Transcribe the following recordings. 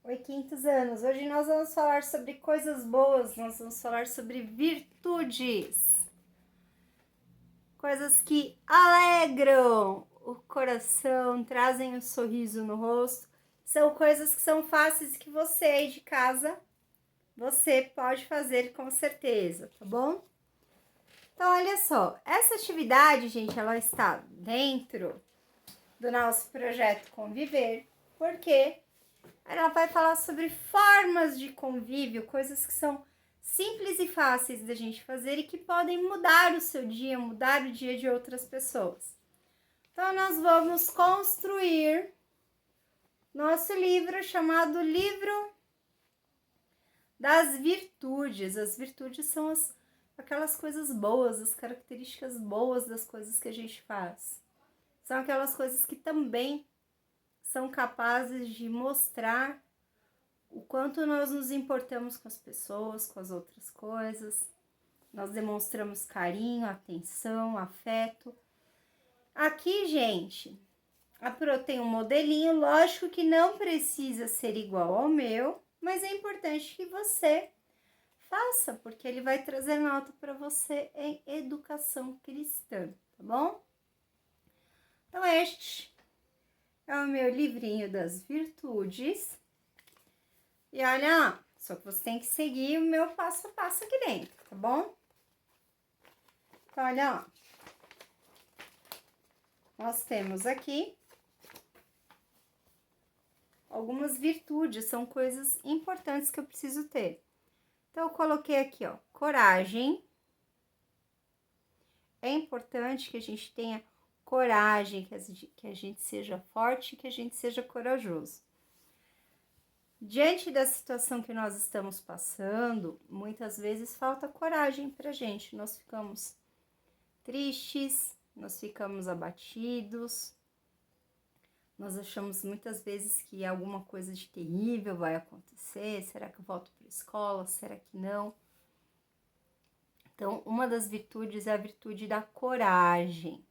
Oi, quintos anos. Hoje nós vamos falar sobre coisas boas, nós vamos falar sobre virtudes. Coisas que alegram o coração, trazem um sorriso no rosto. São coisas que são fáceis que você aí de casa, você pode fazer com certeza, tá bom? Então, olha só, essa atividade, gente, ela está dentro do nosso projeto Conviver, porque ela vai falar sobre formas de convívio, coisas que são simples e fáceis da gente fazer e que podem mudar o seu dia, mudar o dia de outras pessoas. Então, nós vamos construir nosso livro chamado Livro das Virtudes. As virtudes são aquelas coisas boas, as características boas das coisas que a gente faz. São aquelas coisas que também são capazes de mostrar o quanto nós nos importamos com as pessoas, com as outras coisas. Nós demonstramos carinho, atenção, afeto. Aqui, gente, a Pro tem um modelinho, lógico que não precisa ser igual ao meu, mas é importante que você faça, porque ele vai trazer nota para você em educação cristã, tá bom? Então, este é o meu livrinho das virtudes. E olha, só que você tem que seguir o meu passo a passo aqui dentro, tá bom? Então, olha, nós temos aqui algumas virtudes, são coisas importantes que eu preciso ter. Então, eu coloquei aqui, ó, coragem. É importante que a gente tenha coragem, que a gente seja forte, que a gente seja corajoso. Diante da situação que nós estamos passando, muitas vezes falta coragem pra gente. Nós ficamos tristes, nós ficamos abatidos, nós achamos muitas vezes que alguma coisa de terrível vai acontecer. Será que eu volto para a escola? Será que não? Então, uma das virtudes é a virtude da coragem.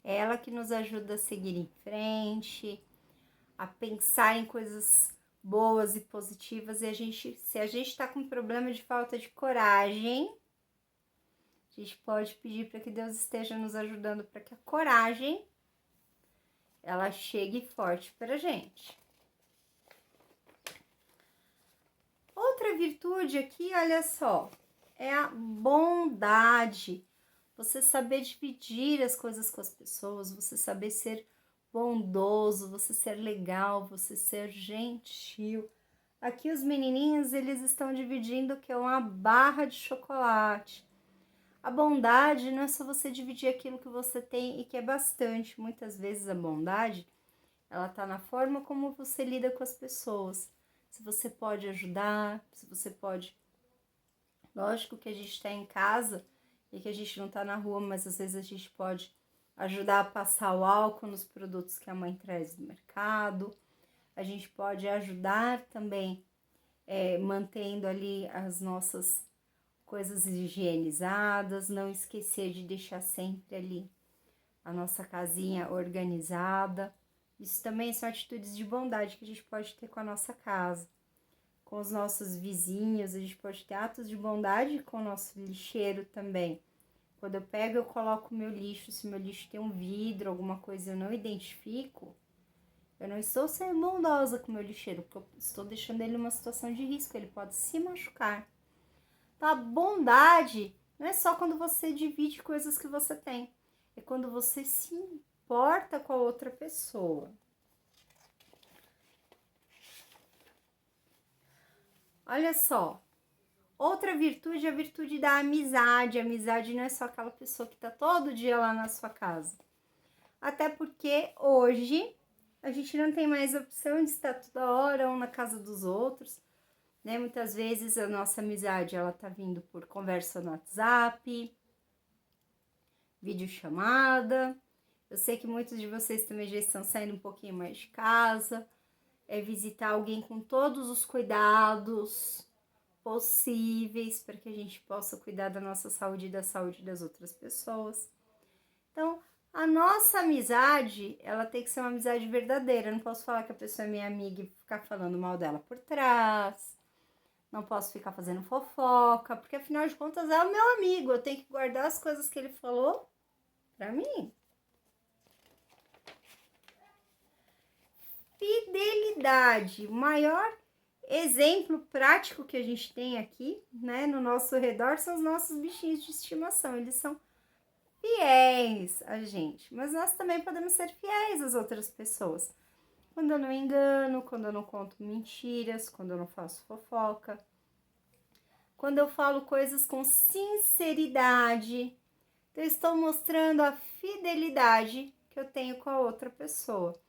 É ela que nos ajuda a seguir em frente, a pensar em coisas boas e positivas. E se a gente está com problema de falta de coragem, a gente pode pedir para que Deus esteja nos ajudando para que a coragem ela chegue forte para a gente. Outra virtude aqui, olha só, é a bondade. Você saber dividir as coisas com as pessoas, você saber ser bondoso, você ser legal, você ser gentil. Aqui os menininhos, eles estão dividindo que é uma barra de chocolate. A bondade não é só você dividir aquilo que você tem e que é bastante. Muitas vezes a bondade, ela tá na forma como você lida com as pessoas. Se você pode ajudar, se você pode... Lógico que a gente tá em casa e que a gente não tá na rua, mas às vezes a gente pode ajudar a passar o álcool nos produtos que a mãe traz do mercado. A gente pode ajudar também mantendo ali as nossas coisas higienizadas, não esquecer de deixar sempre ali a nossa casinha organizada. Isso também são atitudes de bondade que a gente pode ter com a nossa casa, com os nossos vizinhos. A gente pode ter atos de bondade com o nosso lixeiro também. Quando eu pego, eu coloco o meu lixo. Se o meu lixo tem um vidro, alguma coisa eu não identifico, eu não estou sendo bondosa com o meu lixeiro, porque eu estou deixando ele numa situação de risco, ele pode se machucar. Então, a bondade não é só quando você divide coisas que você tem, é quando você se importa com a outra pessoa. Olha só, outra virtude é a virtude da amizade. A amizade não é só aquela pessoa que tá todo dia lá na sua casa. Até porque hoje a gente não tem mais a opção de estar toda hora um na casa dos outros, né? Muitas vezes a nossa amizade, ela tá vindo por conversa no WhatsApp, videochamada. Eu sei que muitos de vocês também já estão saindo um pouquinho mais de casa, visitar alguém com todos os cuidados possíveis para que a gente possa cuidar da nossa saúde e da saúde das outras pessoas. Então, A nossa amizade, ela tem que ser uma amizade verdadeira. Eu não posso falar que a pessoa é minha amiga e ficar falando mal dela por trás. Não posso ficar fazendo fofoca, porque afinal de contas é o meu amigo. Eu tenho que guardar as coisas que ele falou pra mim. Fidelidade, o maior exemplo prático que a gente tem aqui, né, no nosso redor são os nossos bichinhos de estimação. Eles são fiéis a gente, mas nós também podemos ser fiéis às outras pessoas. Quando eu não engano, quando eu não conto mentiras, quando eu não faço fofoca, quando eu falo coisas com sinceridade, eu estou mostrando a fidelidade que eu tenho com a outra pessoa.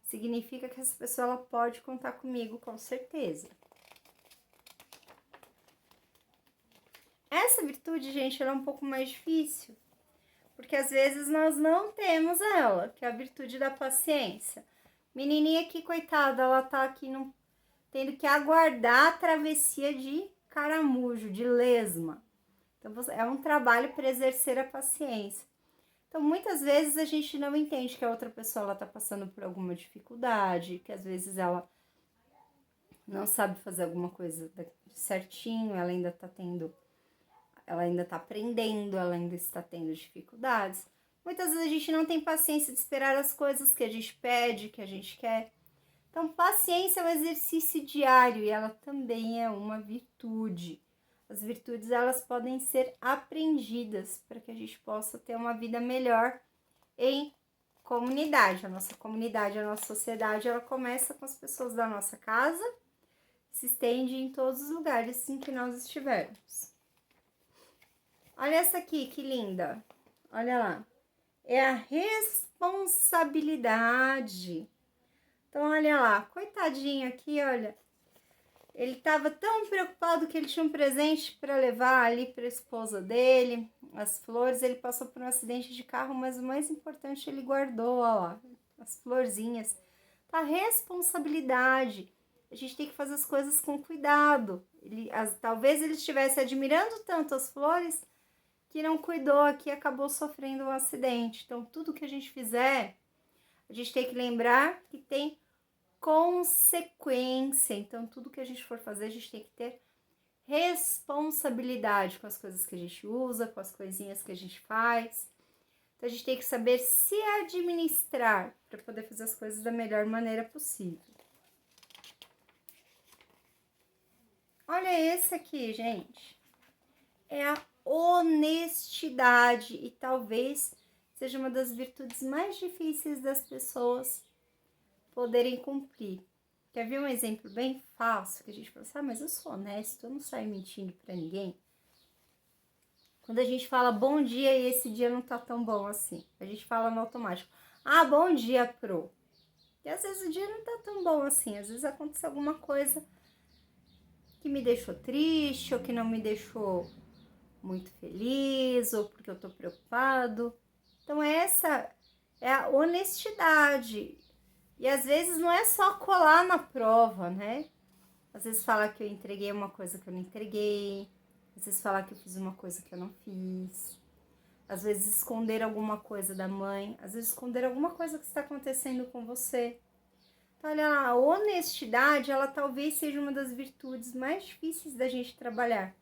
Significa que essa pessoa ela pode contar comigo com certeza. Essa virtude, gente, ela é um pouco mais difícil, porque às vezes nós não temos ela, que é a virtude da paciência. Menininha aqui, coitada, ela tá aqui tendo que aguardar a travessia de caramujo, de lesma. Então, é um trabalho para exercer a paciência. Então, muitas vezes a gente não entende que a outra pessoa está passando por alguma dificuldade, que às vezes ela não sabe fazer alguma coisa certinho, ela ainda está aprendendo, ela ainda está tendo dificuldades. Muitas vezes a gente não tem paciência de esperar as coisas que a gente pede, que a gente quer. Então, paciência é um exercício diário e ela também é uma virtude. As virtudes, elas podem ser aprendidas para que a gente possa ter uma vida melhor em comunidade. A nossa comunidade, a nossa sociedade, ela começa com as pessoas da nossa casa, se estende em todos os lugares em que nós estivermos. Olha essa aqui, que linda. Olha lá. É a responsabilidade. Então, olha lá, coitadinho aqui, olha. Ele estava tão preocupado que ele tinha um presente para levar ali para a esposa dele, as flores. Ele passou por um acidente de carro, mas o mais importante ele guardou, ó lá, as florzinhas. Tá, responsabilidade. A gente tem que fazer as coisas com cuidado. Talvez ele estivesse admirando tanto as flores que não cuidou aqui e acabou sofrendo um acidente. Então, tudo que a gente fizer, a gente tem que lembrar que tem consequência. Então, tudo que a gente for fazer, a gente tem que ter responsabilidade com as coisas que a gente usa, com as coisinhas que a gente faz. Então, a gente tem que saber se administrar para poder fazer as coisas da melhor maneira possível. Olha esse aqui, gente. É a honestidade e talvez seja uma das virtudes mais difíceis das pessoas poderem cumprir. Quer ver um exemplo bem fácil que a gente fala assim, mas eu sou honesto, eu não saio mentindo para ninguém. Quando a gente fala bom dia e esse dia não tá tão bom assim, a gente fala no automático, bom dia, pro. E às vezes o dia não tá tão bom assim, às vezes acontece alguma coisa que me deixou triste ou que não me deixou muito feliz ou porque eu tô preocupado. Então essa é a honestidade. E às vezes não é só colar na prova, né? Às vezes falar que eu entreguei uma coisa que eu não entreguei. Às vezes falar que eu fiz uma coisa que eu não fiz. Às vezes esconder alguma coisa da mãe. Às vezes esconder alguma coisa que está acontecendo com você. Então, olha lá, a honestidade, ela talvez seja uma das virtudes mais difíceis da gente trabalhar.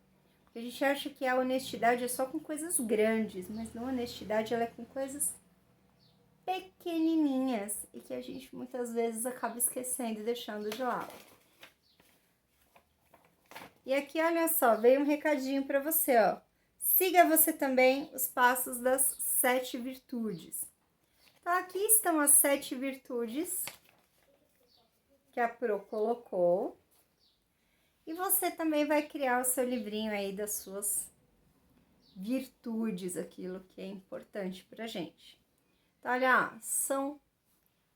Porque a gente acha que a honestidade é só com coisas grandes, mas não, a honestidade ela é com coisas pequenininhas e que a gente muitas vezes acaba esquecendo e deixando de lado. E aqui, olha só, veio um recadinho para você, ó. Siga você também os passos das 7 virtudes. Então, aqui estão as 7 virtudes que a Pro colocou. E você também vai criar o seu livrinho aí das suas virtudes, aquilo que é importante pra gente. Então, olha, são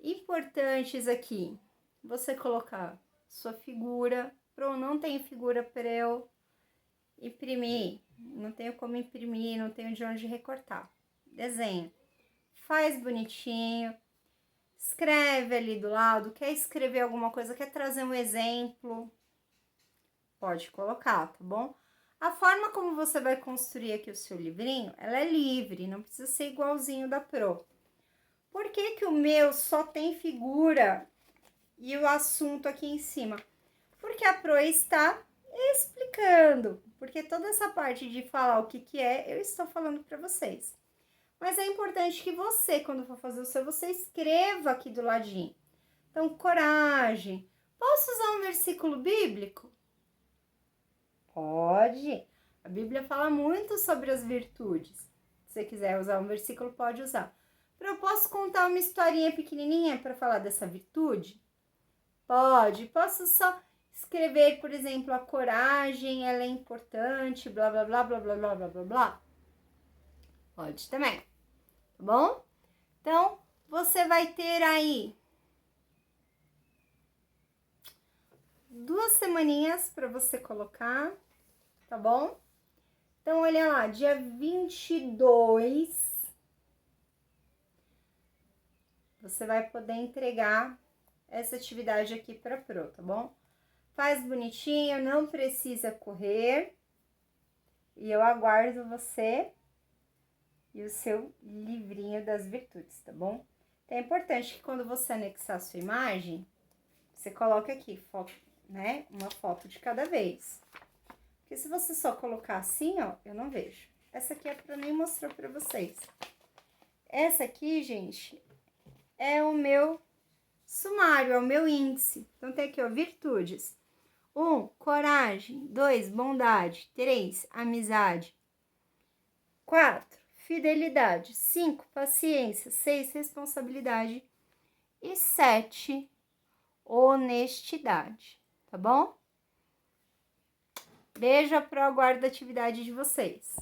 importantes aqui você colocar sua figura. Pro, não tenho figura para eu imprimir, não tenho como imprimir, não tenho de onde recortar. Desenha, faz bonitinho, escreve ali do lado, quer escrever alguma coisa, quer trazer um exemplo, pode colocar, tá bom? A forma como você vai construir aqui o seu livrinho, ela é livre, não precisa ser igualzinho da Pro. Por que que o meu só tem figura e o assunto aqui em cima? Porque a Pro está explicando. Porque toda essa parte de falar o que que é, eu estou falando para vocês. Mas é importante que você, quando for fazer o seu, você escreva aqui do ladinho. Então, coragem. Posso usar um versículo bíblico? Pode. A Bíblia fala muito sobre as virtudes. Se você quiser usar um versículo, pode usar. Eu posso contar uma historinha pequenininha para falar dessa virtude? Pode. Posso só escrever, por exemplo, a coragem, ela é importante, blá, blá, blá, blá, blá, blá, blá, blá, blá? Pode também, tá bom? Então, você vai ter aí 2 semaninhas para você colocar, tá bom? Então, olha lá, dia 22, você vai poder entregar essa atividade aqui para a Pro, tá bom? Faz bonitinho, não precisa correr. E eu aguardo você e o seu livrinho das virtudes, tá bom? Então, é importante que quando você anexar a sua imagem, você coloque aqui, foto, né? Uma foto de cada vez. Porque se você só colocar assim, ó, eu não vejo. Essa aqui é pra mim mostrar pra vocês. Essa aqui, gente, é o meu sumário, é o meu índice. Então, tem aqui, ó, virtudes. 1, coragem. 2, bondade. 3, amizade. 4, fidelidade. 5, paciência. 6, responsabilidade. E 7, honestidade. Tá bom? Beijo, Pro, aguardo a atividade de vocês.